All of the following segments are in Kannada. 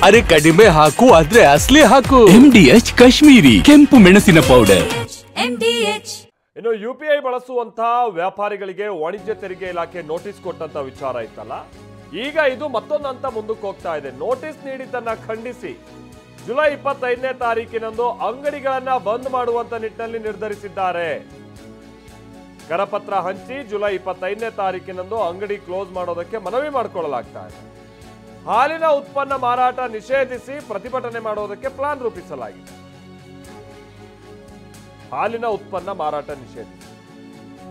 ಅರೆ ಕಡಿಮೆ ಹಾಕು ಆದ್ರೆ ಅಸಲಿ ಹಾಕು. MDH ಕಾಶ್ಮೀರಿ ಕೆಂಪು ಮೆಣಸಿನ ಪೌಡರ್. MDH. ಇನ್ನು UPI ಬಳಸುವಂತಹ ವ್ಯಾಪಾರಿಗಳಿಗೆ ವಾಣಿಜ್ಯ ತೆರಿಗೆ ಇಲಾಖೆ ನೋಟಿಸ್ ಕೊಟ್ಟಂತ ವಿಚಾರ ಇತ್ತಲ್ಲ, ಈಗ ಇದು ಮತ್ತೊಂದು ಹಂತ ಮುಂದಕ್ಕೆ ಹೋಗ್ತಾ ಇದೆ. ನೋಟಿಸ್ ನೀಡಿದ್ದನ್ನ ಖಂಡಿಸಿ ಜುಲೈ 25ನೇ ತಾರೀಕಿನಂದು ಅಂಗಡಿಗಳನ್ನ ಬಂದ್ ಮಾಡುವಂತ ನಿಟ್ಟಿನಲ್ಲಿ ನಿರ್ಧರಿಸಿದ್ದಾರೆ. ಕರಪತ್ರ ಹಂಚಿ ಜುಲೈ 25ನೇ ತಾರೀಕಿನಂದು ಅಂಗಡಿ ಕ್ಲೋಸ್ ಮಾಡೋದಕ್ಕೆ ಮನವಿ ಮಾಡಿಕೊಳ್ಳಲಾಗ್ತಾ ಇದೆ. ಹಾಲಿನ ಉತ್ಪನ್ನ ಮಾರಾಟ ನಿಷೇಧಿಸಿ ಪ್ರತಿಭಟನೆ ಮಾಡೋದಕ್ಕೆ ಪ್ಲಾನ್ ರೂಪಿಸಲಾಗಿದೆ. ಹಾಲಿನ ಉತ್ಪನ್ನ ಮಾರಾಟ ನಿಷೇಧಿಸಿ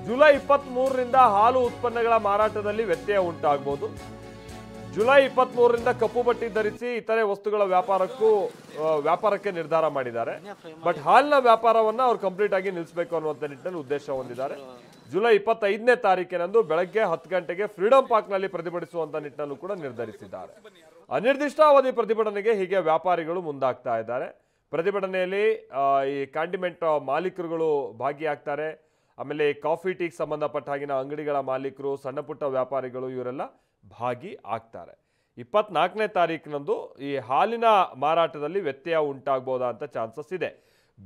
ಜುಲೈ 23ರಿಂದ ಹಾಲು ಉತ್ಪನ್ನಗಳ ಮಾರಾಟದಲ್ಲಿ ವ್ಯತ್ಯಯ ಉಂಟಾಗಬಹುದು. ಜುಲೈ 23ರಿಂದ ಕಪ್ಪು ಬಟ್ಟಿ ಧರಿಸಿ ಇತರೆ ವಸ್ತುಗಳ ವ್ಯಾಪಾರಕ್ಕೆ ನಿರ್ಧಾರ ಮಾಡಿದ್ದಾರೆ. ಬಟ್ ಹಾಲಿನ ವ್ಯಾಪಾರವನ್ನ ಅವ್ರು ಕಂಪ್ಲೀಟ್ ಆಗಿ ನಿಲ್ಲಿಸಬೇಕು ಅನ್ನುವಂಥ ನಿಟ್ಟಿನಲ್ಲಿ ಉದ್ದೇಶ ಹೊಂದಿದ್ದಾರೆ. ಜುಲೈ 25ನೇ ತಾರೀಕಿನಂದು ಬೆಳಗ್ಗೆ 10 ಗಂಟೆಗೆ ಫ್ರೀಡಂ ಪಾರ್ಕ್ ನಲ್ಲಿ ಪ್ರತಿಭಟಿಸುವಂತ ನಿಟ್ಟಿನಲ್ಲೂ ಕೂಡ ನಿರ್ಧರಿಸಿದ್ದಾರೆ. ಅನಿರ್ದಿಷ್ಟಾವಧಿ ಪ್ರತಿಭಟನೆಗೆ ಹೀಗೆ ವ್ಯಾಪಾರಿಗಳು ಮುಂದಾಗ್ತಾ ಇದ್ದಾರೆ. ಪ್ರತಿಭಟನೆಯಲ್ಲಿ ಈ ಕಾಂಡಿಮೆಂಟ್ ಮಾಲೀಕರುಗಳು ಭಾಗಿಯಾಗ್ತಾರೆ. ಆಮೇಲೆ ಕಾಫಿ ಟೀಗೆ ಸಂಬಂಧಪಟ್ಟ ಹಾಗಿನ ಅಂಗಡಿಗಳ ಮಾಲೀಕರು, ಸಣ್ಣ ಪುಟ್ಟ ವ್ಯಾಪಾರಿಗಳು ಇವರೆಲ್ಲ ಭಾಗಿ ಆಗ್ತಾರೆ. 24ನೇ ತಾರೀಕಿನಂದು ಈ ಹಾಲಿನ ಮಾರಾಟದಲ್ಲಿ ವ್ಯತ್ಯಯ ಉಂಟಾಗಬಹುದಾ ಅಂತ ಚಾನ್ಸಸ್ ಇದೆ.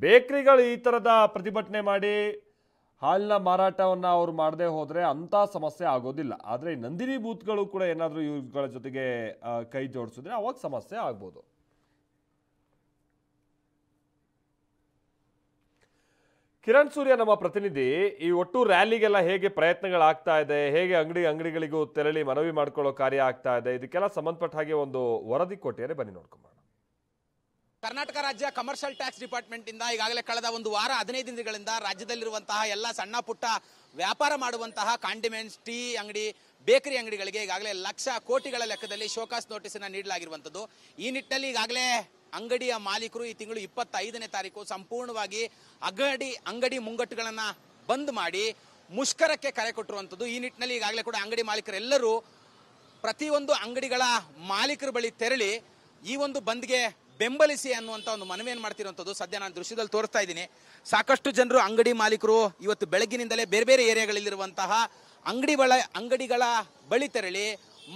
ಬೇಕರಿಗಳು ಈ ಥರದ ಪ್ರತಿಭಟನೆ ಮಾಡಿ ಹಾಲಿನ ಮಾರಾಟವನ್ನು ಅವ್ರು ಮಾಡದೆ ಹೋದರೆ ಅಂಥ ಸಮಸ್ಯೆ ಆಗೋದಿಲ್ಲ. ಆದರೆ ನಂದಿನಿ ಬೂತ್ಗಳು ಕೂಡ ಏನಾದರೂ ಇವುಗಳ ಜೊತೆಗೆ ಕೈ ಜೋಡಿಸಿದ್ರೆ ಅವಾಗ ಸಮಸ್ಯೆ ಆಗ್ಬೋದು. ಕಿರಣ್ ಸೂರ್ಯ ನಮ್ಮ ಪ್ರತಿನಿಧಿ ಈ ಒಟ್ಟು ರ್ಯಾಲಿಗೆಲ್ಲ ಹೇಗೆ ಪ್ರಯತ್ನಗಳಾಗ್ತಾ ಇದೆ, ಹೇಗೆ ಅಂಗಡಿಗಳಿಗೂ ತೆರಳಿ ಮನವಿ ಮಾಡ್ಕೊಳ್ಳೋ ಕಾರ್ಯ ಆಗ್ತಾ ಇದೆ, ಇದಕ್ಕೆಲ್ಲ ಸಂಬಂಧಪಟ್ಟ ಹಾಗೆ ಒಂದು ವರದಿ ಕೊಟ್ಟಿದ್ದಾರೆ, ಬನ್ನಿ ನೋಡ್ಕೊಂಬೋಣ. ಕರ್ನಾಟಕ ರಾಜ್ಯ ಕಮರ್ಷಿಯಲ್ ಟ್ಯಾಕ್ಸ್ ಡಿಪಾರ್ಟ್ಮೆಂಟ್ ಇಂದ ಈಗಾಗಲೇ ಕಳೆದ ಒಂದು ವಾರ 15 ದಿನಗಳಿಂದ ರಾಜ್ಯದಲ್ಲಿರುವಂತಹ ಎಲ್ಲ ಸಣ್ಣ ಪುಟ್ಟ ವ್ಯಾಪಾರ ಮಾಡುವಂತಹ ಕಾಂಡಿಮೆಂಟ್ಸ್, ಟೀ ಅಂಗಡಿ, ಬೇಕರಿ ಅಂಗಡಿಗಳಿಗೆ ಈಗಾಗಲೇ ಲಕ್ಷ ಕೋಟಿಗಳ ಲೆಕ್ಕದಲ್ಲಿ ಶೋಕಾಸ್ ನೋಟಿಸ್ ಅನ್ನು ನೀಡಲಾಗಿರುವಂತದ್ದು. ಈ ನಿಟ್ಟಿನಲ್ಲಿ ಈಗಾಗಲೇ ಅಂಗಡಿಯ ಮಾಲೀಕರು ಈ ತಿಂಗಳು 25ನೇ ತಾರೀಕು ಸಂಪೂರ್ಣವಾಗಿ ಅಂಗಡಿ ಮುಂಗಟ್ಟುಗಳನ್ನ ಬಂದ್ ಮಾಡಿ ಮುಷ್ಕರಕ್ಕೆ ಕರೆ ಕೊಟ್ಟಿರುವಂತದ್ದು. ಈ ನಿಟ್ಟಿನಲ್ಲಿ ಈಗಾಗಲೇ ಕೂಡ ಅಂಗಡಿ ಮಾಲೀಕರೆಲ್ಲರೂ ಪ್ರತಿಯೊಂದು ಅಂಗಡಿಗಳ ಮಾಲೀಕರ ಬಳಿ ತೆರಳಿ ಈ ಒಂದು ಬಂದ್ಗೆ ಬೆಂಬಲಿಸಿ ಅನ್ನುವಂತ ಒಂದು ಮನವಿಯನ್ನು ಮಾಡ್ತಿರುವಂತದ್ದು. ಸದ್ಯ ನಾನು ದೃಶ್ಯದಲ್ಲಿ ತೋರಿಸ್ತಾ ಇದ್ದೀನಿ. ಸಾಕಷ್ಟು ಜನರು ಅಂಗಡಿ ಮಾಲೀಕರು ಇವತ್ತು ಬೆಳಗ್ಗಿನಿಂದಲೇ ಬೇರೆ ಬೇರೆ ಏರಿಯಾಗಳಲ್ಲಿರುವಂತಹ ಅಂಗಡಿಗಳ ಬಳಿ ತೆರಳಿ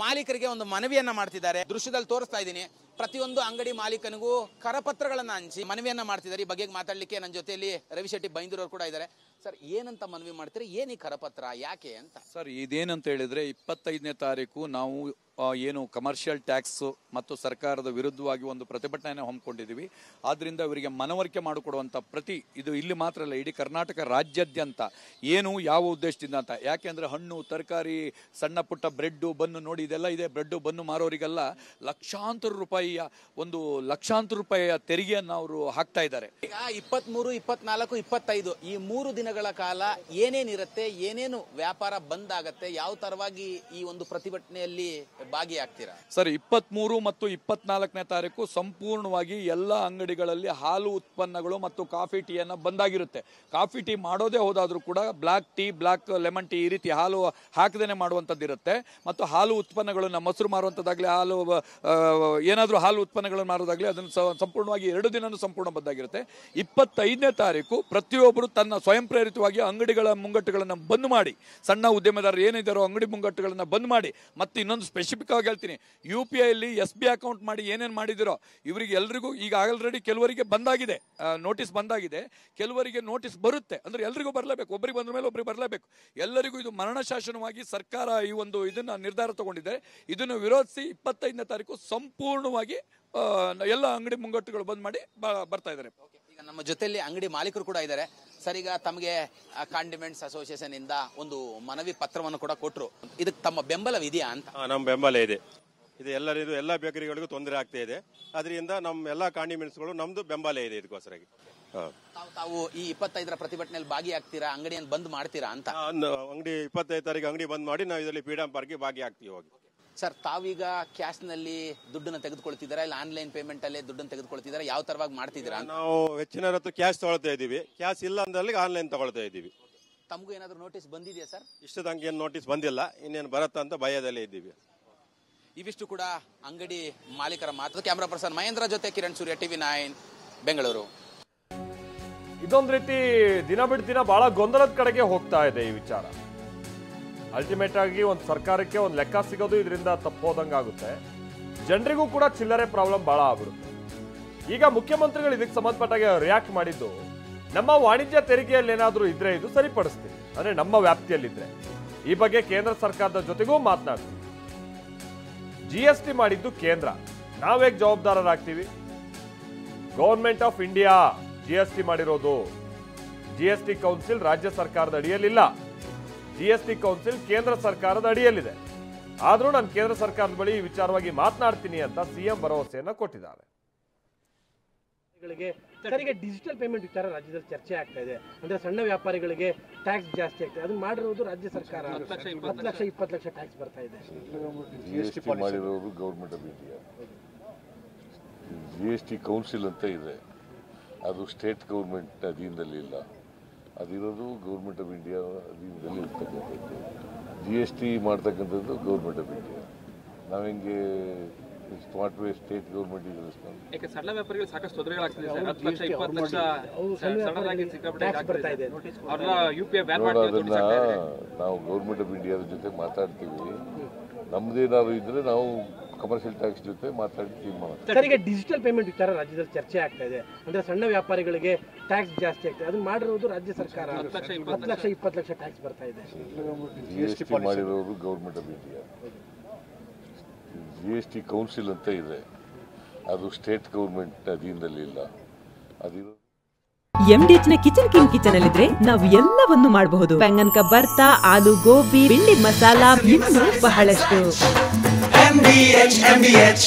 ಮಾಲೀಕರಿಗೆ ಒಂದು ಮನವಿಯನ್ನ ಮಾಡ್ತಿದ್ದಾರೆ. ದೃಶ್ಯದಲ್ಲಿ ತೋರಿಸ್ತಾ ಇದ್ದೀನಿ. ಪ್ರತಿಯೊಂದು ಅಂಗಡಿ ಮಾಲೀಕನಿಗೂ ಕರಪತ್ರಗಳನ್ನ ಹಂಚಿ ಮನವಿಯನ್ನ ಮಾಡ್ತಿದ್ದಾರೆ. ಈ ಬಗ್ಗೆ ಮಾತಾಡ್ಲಿಕ್ಕೆ ನನ್ನ ಜೊತೆಯಲ್ಲಿ ರವಿಶೆಟ್ಟಿ ಬೈಂದೂರವರು ಕೂಡ ಇದ್ದಾರೆ. ಸರ್, ಏನಂತ ಮನವಿ ಮಾಡ್ತೀರಿ, ಏನ್ ಈ ಕರಪತ್ರ, ಯಾಕೆ ಅಂತ? ಸರ್, ಇದೇನಂತ ಹೇಳಿದ್ರೆ 25ನೇ ತಾರೀಕು ನಾವು ಏನು ಕಮರ್ಷಿಯಲ್ ಟ್ಯಾಕ್ಸ್ ಮತ್ತು ಸರ್ಕಾರದ ವಿರುದ್ಧವಾಗಿ ಒಂದು ಪ್ರತಿಭಟನೆಯನ್ನು ಹಮ್ಮಿಕೊಂಡಿದ್ದೀವಿ. ಆದ್ರಿಂದ ಇವರಿಗೆ ಮನವರಿಕೆ ಮಾಡಿಕೊಡುವಂಥ ಇದು ಇಲ್ಲಿ ಮಾತ್ರ ಅಲ್ಲ, ಇಡೀ ಕರ್ನಾಟಕ ರಾಜ್ಯಾದ್ಯಂತ ಏನು ಯಾವ ಉದ್ದೇಶದಿಂದ ಅಂತ. ಯಾಕೆಂದ್ರೆ ಹಣ್ಣು, ತರಕಾರಿ, ಸಣ್ಣ ಪುಟ್ಟ ಬ್ರೆಡ್ಡು, ಬನ್ನು ನೋಡಿ ಇದೆಲ್ಲ ಇದೆ. ಬ್ರೆಡ್ಡು, ಬನ್ನು ಮಾರೋರಿಗೆಲ್ಲ ಲಕ್ಷಾಂತರ ರೂಪಾಯಿಯ ತೆರಿಗೆಯನ್ನು ಅವರು ಹಾಕ್ತಾ ಇದ್ದಾರೆ. ಈಗ 23, 24, 25 ಈ 3 ದಿನಗಳ ಕಾಲ ಏನೇನಿರುತ್ತೆ, ಏನೇನು ವ್ಯಾಪಾರ ಬಂದ್ ಆಗತ್ತೆ, ಯಾವ ತರವಾಗಿ ಈ ಒಂದು ಪ್ರತಿಭಟನೆಯಲ್ಲಿ ಭಾಗಿಯಾಗ್ತೀರಾ? ಸರ್, 23 ಮತ್ತು 24ನೇ ತಾರೀಕು ಸಂಪೂರ್ಣವಾಗಿ ಎಲ್ಲ ಅಂಗಡಿಗಳಲ್ಲಿ ಹಾಲು ಉತ್ಪನ್ನಗಳು ಮತ್ತು ಕಾಫಿ ಟೀಯನ್ನು ಬಂದಾಗಿರುತ್ತೆ. ಕಾಫಿ ಟೀ ಮಾಡೋದೇ ಹೋದಾದ್ರೂ ಕೂಡ black tea, black lemon tea ಈ ರೀತಿ ಹಾಲು ಹಾಕದೇನೆ ಮಾಡುವಂಥದ್ದು ಇರುತ್ತೆ. ಮತ್ತು ಹಾಲು ಉತ್ಪನ್ನಗಳನ್ನು ಮೊಸರು ಮಾರುವಂಥದ್ದಾಗಲಿ, ಏನಾದರೂ ಹಾಲು ಉತ್ಪನ್ನಗಳನ್ನು ಮಾರೋದಾಗಲಿ ಅದನ್ನು ಸಂಪೂರ್ಣವಾಗಿ 2 ದಿನನೂ ಸಂಪೂರ್ಣ ಬಂದಾಗಿರುತ್ತೆ. 25ನೇ ತಾರೀಕು ಪ್ರತಿಯೊಬ್ಬರು ತನ್ನ ಸ್ವಯಂ ಪ್ರೇರಿತವಾಗಿ ಅಂಗಡಿಗಳ ಮುಂಗಟ್ಟುಗಳನ್ನು ಬಂದ್ ಮಾಡಿ, ಸಣ್ಣ ಉದ್ಯಮದಾರರು ಏನಿದ್ದಾರೋ ಅಂಗಡಿ ಮುಂಗಟ್ಟುಗಳನ್ನು ಬಂದ್ ಮಾಡಿ, ಮತ್ತು ಇನ್ನೊಂದು ಸ್ಪೆಸಿಫಿಕ್ ಆಗಿ ಹೇಳ್ತೀನಿ, UPI ಅಲ್ಲಿ SB ಅಕೌಂಟ್ ಮಾಡಿ ಏನೇನು ಮಾಡಿದಿರೋ ಇವರಿಗೆ ಎಲ್ರಿಗೂ ಈಗ ಆಲ್ರೆಡಿ ಕೆಲವರಿಗೆ ಬಂದಾಗಿದೆ, ನೋಟಿಸ್ ಬಂದಾಗಿದೆ. ಕೆಲವರಿಗೆ ನೋಟಿಸ್ ಬರುತ್ತೆ. ಅಂದ್ರೆ ಎಲ್ರಿಗೂ ಬರಲೇಬೇಕು, ಒಬ್ಬರಿಗೆ ಬಂದ ಮೇಲೆ ಒಬ್ಬರಿಗೆ ಬರಲೇಬೇಕು. ಎಲ್ಲರಿಗೂ ಇದು ಮರಣ ಶಾಸನವಾಗಿ ಸರ್ಕಾರ ಈ ಒಂದು ಇದನ್ನ ನಿರ್ಧಾರ ತಗೊಂಡಿದೆ. ಇದನ್ನು ವಿರೋಧಿಸಿ 25ನೇ ತಾರೀಕು ಸಂಪೂರ್ಣವಾಗಿ ಎಲ್ಲ ಅಂಗಡಿ ಮುಂಗಟ್ಟುಗಳು ಬಂದ್ ಮಾಡಿ ಬರ್ತಾ ಇದ್ದಾರೆ. ಈಗ ನಮ್ಮ ಜೊತೆಯಲ್ಲಿ ಅಂಗಡಿ ಮಾಲೀಕರು ಕೂಡ ಇದ್ದಾರೆ. ಸರ್, ಈಗ ತಮಗೆ ಕಾಂಡಿಮೆಂಟ್ಸ್ ಅಸೋಸಿಯೇಷನ್ ಇಂದ ಒಂದು ಮನವಿ ಪತ್ರವನ್ನು ಕೂಡ ಕೊಟ್ಟರು. ಇದಕ್ಕೆ ತಮ್ಮ ಬೆಂಬಲವಿದೆಯಾ ಅಂತ? ನಮ್ಮ ಬೆಂಬಲ ಇದೆ. ಇದು ಎಲ್ಲ ಬೇಕರಿಗಳಿಗೂ ತೊಂದರೆ ಆಗ್ತಾ ಇದೆ. ಅದರಿಂದ ನಮ್ಮ ಎಲ್ಲ ಕಾಂಡಿಮೆಂಟ್ಸ್ಗಳು ನಮ್ದು ಬೆಂಬಲ ಇದೆ. ಇದಕ್ಕೋಸ್ಕರ ತಾವು ಈ 25ರ ಪ್ರತಿಭಟನೆಯಲ್ಲಿ ಭಾಗಿಯಾಗ್ತೀರಾ, ಅಂಗಡಿಯನ್ನು ಬಂದ್ ಮಾಡ್ತೀರಾ ಅಂತ? ಅಂಗಡಿ 25 ತಾರೀಕು ಅಂಗಡಿ ಬಂದ್ ಮಾಡಿ ನಾವು ಇದರಲ್ಲಿ ಫ್ರೀಡಂ ಪಾರ್ಕ್ಗೆ ಭಾಗಿಯಾಗ್ತೀವಿ. ಹೋಗಿ ಸರ್, ತಾವೀಗ ಕ್ಯಾಶ್ ನಲ್ಲಿ ದುಡ್ಡನ್ನು ತೆಗೆದುಕೊಳ್ತಿದ್ದೀರಾ, ಇಲ್ಲ ಆನ್ಲೈನ್ ಪೇಮೆಂಟ್ ಅಲ್ಲೇ ದುಡ್ಡನ್ನು ತೆಗೆದುಕೊಳ್ತಿದ್ದೀರಾ, ಯಾವ ತರವಾಗಿ ಮಾಡ್ತಿದ್ದೀರಾ? ನಾವು ಹೆಚ್ಚಿನ ಹೊತ್ತು ಕ್ಯಾಶ್ ತಗೊಳ್ತಾ ಇದ್ದೀವಿ. ಕ್ಯಾಶ್ ಇಲ್ಲ ಅಂದ್ರೆ ಆನ್ಲೈನ್ ತಗೊಳ್ತಾ ಇದ್ದೀವಿ. ತಮಗೂ ಏನಾದ್ರು ನೋಟಿಸ್ ಬಂದಿದೆಯಾ ಸರ್? ಇಷ್ಟು ತನಕ ಏನು ನೋಟಿಸ್ ಬಂದಿಲ್ಲ, ಇನ್ನೇನು ಬರುತ್ತಾ ಅಂತ ಭಯದಲ್ಲೇ ಇದ್ದೀವಿ. ಇವಿಷ್ಟು ಕೂಡ ಅಂಗಡಿ ಮಾಲೀಕರ ಮಾತು. ಕ್ಯಾಮರಾ ಪರ್ಸನ್ ಮಹೇಂದ್ರ ಜೊತೆ ಕಿರಣ್ ಸೂರ್ಯ, TV9 ಬೆಂಗಳೂರು. ಇದೊಂದು ರೀತಿ ದಿನ ಬಿಟ್ಟು ದಿನ ಬಹಳ ಗೊಂದಲದ ಕಡೆಗೆ ಹೋಗ್ತಾ ಇದೆ ಈ ವಿಚಾರ. ಅಲ್ಟಿಮೇಟ್ ಆಗಿ ಒಂದು ಸರ್ಕಾರಕ್ಕೆ ಒಂದು ಲೆಕ್ಕ ಸಿಗೋದು ಇದರಿಂದ ತಪ್ಪೋದಂಗಾಗುತ್ತೆ. ಜನರಿಗೂ ಕೂಡ ಚಿಲ್ಲರೆ ಪ್ರಾಬ್ಲಮ್ ಬಹಳ ಆಗ್ಬಿಡುತ್ತೆ. ಈಗ ಮುಖ್ಯಮಂತ್ರಿಗಳು ಇದಕ್ಕೆ ಸಂಬಂಧಪಟ್ಟಾಗ ರಿಯಾಕ್ಟ್ ಮಾಡಿದ್ದು, ನಮ್ಮ ವಾಣಿಜ್ಯ ತೆರಿಗೆಯಲ್ಲಿ ಏನಾದರೂ ಇದ್ರೆ ಇದು ಸರಿಪಡಿಸ್ತೀವಿ, ಅಂದ್ರೆ ನಮ್ಮ ವ್ಯಾಪ್ತಿಯಲ್ಲಿದ್ರೆ ಈ ಬಗ್ಗೆ ಕೇಂದ್ರ ಸರ್ಕಾರದ ಜೊತೆಗೂ ಮಾತನಾಡ್ತೀವಿ. GST ಮಾಡಿದ್ದು ಕೇಂದ್ರ, ನಾವೇಗ್ ಜವಾಬ್ದಾರರಾಗ್ತೀವಿ? ಗವರ್ಮೆಂಟ್ ಆಫ್ ಇಂಡಿಯಾ GST ಮಾಡಿರೋದು. GST ಕೌನ್ಸಿಲ್ ರಾಜ್ಯ ಸರ್ಕಾರದ ಅಡಿಯಲ್ಲಿಲ್ಲ, GST ಕೌನ್ಸಿಲ್ ಕೇಂದ್ರ ಸರ್ಕಾರದ ಅಡಿಯಲ್ಲಿದೆ. ಆದ್ರೂ ನಾನು ಕೇಂದ್ರ ಸರ್ಕಾರದ ಬಳಿ ಈ ವಿಚಾರವಾಗಿ ಮಾತನಾಡ್ತೀನಿ ಅಂತ ಸಿಎಂ ಭರವಸೆಯನ್ನ ಕೊಟ್ಟಿದ್ದಾರೆ. ಸರಿಗೆ ಡಿಜಿಟಲ್ ಪೇಮೆಂಟ್ ವಿಚಾರ ರಾಜ್ಯದಲ್ಲಿ ಚರ್ಚೆ ಆಗ್ತಾ ಇದೆ. ಅಂದ್ರೆ ಸಣ್ಣ ವ್ಯಾಪಾರಿಗಳಿಗೆ ಟ್ಯಾಕ್ಸ್ ಜಾಸ್ತಿ ಆಗ್ತದೆ, ಅದನ್ನ ಮಾಡಿರೋದು ರಾಜ್ಯ ಸರ್ಕಾರ. 10 ಲಕ್ಷ 20 ಲಕ್ಷ ಟ್ಯಾಕ್ಸ್ ಬರ್ತಾ ಇದೆ. GST ಮಾಡಿರೋರು government of India. GST council ಅಂತ ಇದೆ, ಅದು ಸ್ಟೇಟ್ ಗೌರ್ಮೆಂಟ್ ಅಧೀನದಲ್ಲಿ ಇಲ್ಲ, ಅದಿರೋದು ಗೌರ್ಮೆಂಟ್ ಆಫ್ ಇಂಡಿಯಾ ಅಧೀನದಲ್ಲಿ ಇರ್ತಕ್ಕಂಥದ್ದು. GST ಮಾಡ್ತಕ್ಕಂಥದ್ದು ಗೌರ್ಮೆಂಟ್ ಆಫ್ ಇಂಡಿಯಾ. ನಾವು ಹೆಂಗೆ ಸ್ಮಾರ್ಟ್ ವೇ ಸ್ಟೇಟ್ ಗೌರ್ಮೆಂಟ್ ಇದೆ. ಸಣ್ಣ ವ್ಯಾಪಾರಿಗಳು ಸಾಕಷ್ಟು ತೊಂದರೆಗಳಾಗ್ತಿದೆ ಸರ್. 10 ಲಕ್ಷ 20 ಲಕ್ಷ ಸಣ್ಣದಾಗಿ ಸಿಕ್ಕಾಪಟ್ಟೆ ಆಗ್ತಾ ಇದೆ. ಅವ್ರನ್ನ UPI ಬ್ಯಾನ್ ಮಾಡಿ ಅದನ್ನ ನಾವು ಗೌರ್ಮೆಂಟ್ ಆಫ್ ಇಂಡಿಯಾದ ಜೊತೆ ಮಾತಾಡ್ತೀವಿ. ನಮ್ದೇನಾದ್ರು ಇದ್ರೆ ನಾವು ಕಮರ್ಷಿಯಲ್ ಟ್ಯಾಕ್ಸ್ ಜೊತೆ ಮಾತಾಡಿ ತೀರ್ಮಾನ. ಸರ್, ಈಗ ಡಿಜಿಟಲ್ ಪೇಮೆಂಟ್ ವಿಚಾರ ರಾಜ್ಯದಲ್ಲಿ ಚರ್ಚೆ ಆಗ್ತಾ ಇದೆ. ಅಂದ್ರೆ ಸಣ್ಣ ವ್ಯಾಪಾರಿಗಳಿಗೆ ಟ್ಯಾಕ್ಸ್ ಜಾಸ್ತಿ ಆಗ್ತದೆ, ಅದನ್ನ ಮಾಡಿರೋದು ರಾಜ್ಯ ಸರ್ಕಾರ. 10 ಲಕ್ಷ 20 ಲಕ್ಷ ಟ್ಯಾಕ್ಸ್ ಬರ್ತಾ ಇದೆ. GST ಮಾಡಿರೋರು government of India. GST council ಅಂತ ಇದೆ, ಅದು ಸ್ಟೇಟ್ ಗೌರ್ಮೆಂಟ್ ಅಧೀನದಲ್ಲಿ ಇಲ್ಲ, ಅದಿರೋದು. MDH ನ ಕಿಚನ್ ಅಲ್ಲಿದ್ರೆ ನಾವು ಎಲ್ಲವನ್ನು ಮಾಡಬಹುದು. ಬೆಂಗನ್ ಕಾ ಬರ್ತಾ, ಆಲೂ ಗೋಬಿ, ಭಿಂಡಿ ಮಸಾಲಾ, ಇನ್ನೂ ಬಹಳಷ್ಟು. MDH